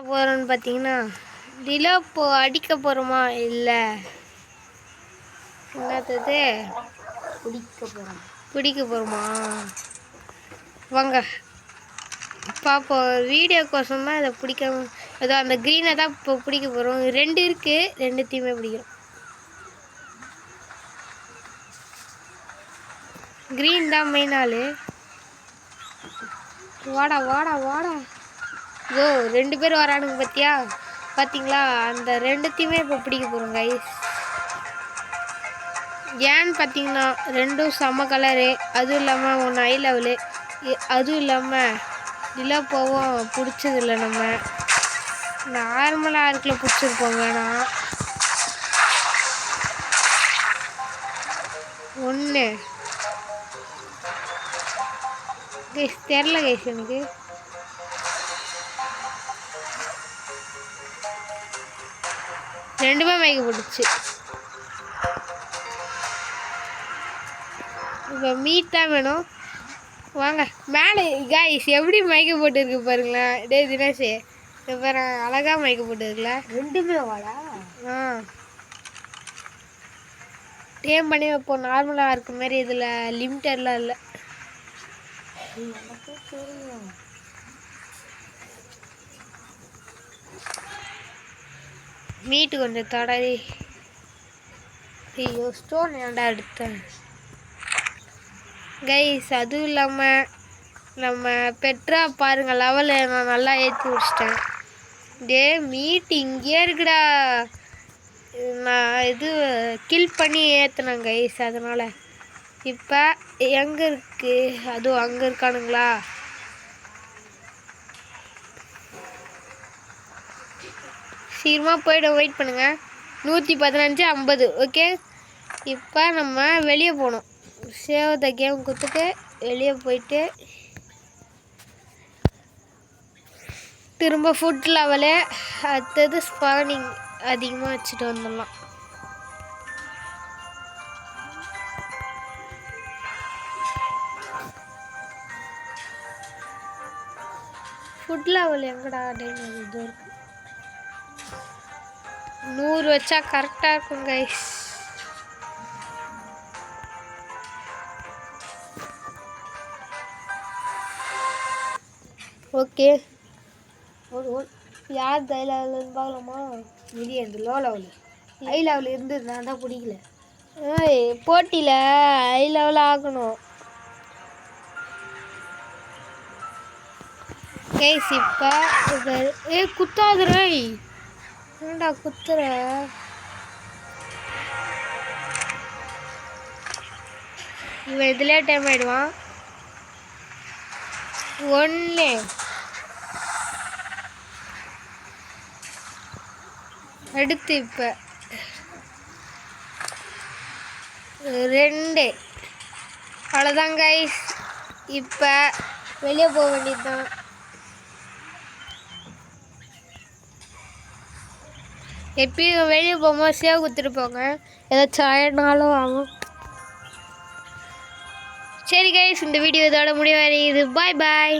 போகிறோன்னு பார்த்தீங்கன்னா டிலோ அடிக்க போகிறோமா இல்லை என்னது பிடிக்க போகிறோமா வாங்க பார்ப்போம். வீடியோ கோசம் தான் இதை பிடிக்க ஏதோ அந்த க்ரீனை தான் இப்போ பிடிக்க போகிறோம். 2 இருக்குது, 2த்தையுமே பிடிக்கிறோம். க்ரீன் தான் மெயின் ஆள். வாடா வாடா வாடா. ஓ 2 பேர் வரானுங்க பார்த்தீங்களா? அந்த 2த்தையுமே இப்போ பிடிக்க போகிறோம் கைஸ். ஏன்னு பார்த்தீங்கன்னா 2ம் செம்ம கலரு, அதுவும் இல்லாமல் ஒன்று ஹை லெவலு, அதுவும் இல்லாமல் டிலோவும் பிடிச்சதில்ல. நம்ம நார்மலாக இருக்குல்ல பிடிச்சிருப்போம். வேணாம் ஒன்று கைஸ் தெரில கைஸ் எனக்கு. ரெண்டுமே மயக்க போட்டுச்சு. இப்போ மீட் தான் வேணும். வாங்க மேலே கைஸ் எப்படி மயக்க போட்டுருக்கு பாருங்களேன். டே தினேஷ் வேறு அழகாக மயக்க போட்டுருக்குல. 2மே வாடா. டேம் பண்ணி வைப்போம். நார்மலாக இருக்க மாதிரி இதில் லிமிட்டட்லாம் இல்லை. மீட்டு கொஞ்சம் தடவி. ஐயோ ஸ்டோன் ஏன்டா எடுத்தேன் கைஸ். அதுவும் இல்லாமல் நம்ம பெட்ரா பாருங்கள் லெவலை நான் நல்லா ஏற்றி வச்சிட்டேன். டே மீட் இங்கேயே இருக்குடா. நான் இது கில் பண்ணி ஏற்றினேன் கைஸ். அதனால் இப்போ எங்கே இருக்குது? அதுவும் அங்கே இருக்கானுங்களா? சீக்கிரமாக போய்டும். வெயிட் பண்ணுங்கள். 115 50. ஓகே இப்போ நம்ம வெளியே போகணும். சேவ் த கேம் கொடுத்துட்டு வெளியே போயிட்டு திரும்ப ஃபுட் லெவலு அடுத்தது ஸ்பானிங் அதிகமாக வச்சுட்டு வந்துடலாம். ஃபுட் லெவல் எங்கடா டைம் இது இருக்கு. 100 வச்சா கரெக்டாக இருக்கும் கைஸ். ஓகே யார் ஹை லெவலுன்னு பார்க்கலாமா? இது அந்த லோ லெவலு. ஹை லெவல் இருந்தது நான் தான் பிடிக்கல. போட்டியில் ஹை லெவல் ஆகணும் கைஸ். இப்போ குத்தாதுரை ஏண்டா குத்துற? இவன் இதிலே டைம் ஆகிடுவான். 1 அடுத்து இப்போ 2 அவ்வளோதான் கைஸ். இப்போ வெளியே போக வேண்டியது தான். எப்பயும் வெளியே போகும்போது சேவ் கொடுத்துட்டு போங்க. ஏதாச்சும் ஆயிடனாலும் ஆகும். சரி கைஸ் இந்த வீடியோ இதோட முடிவடையுது. பாய் பாய்.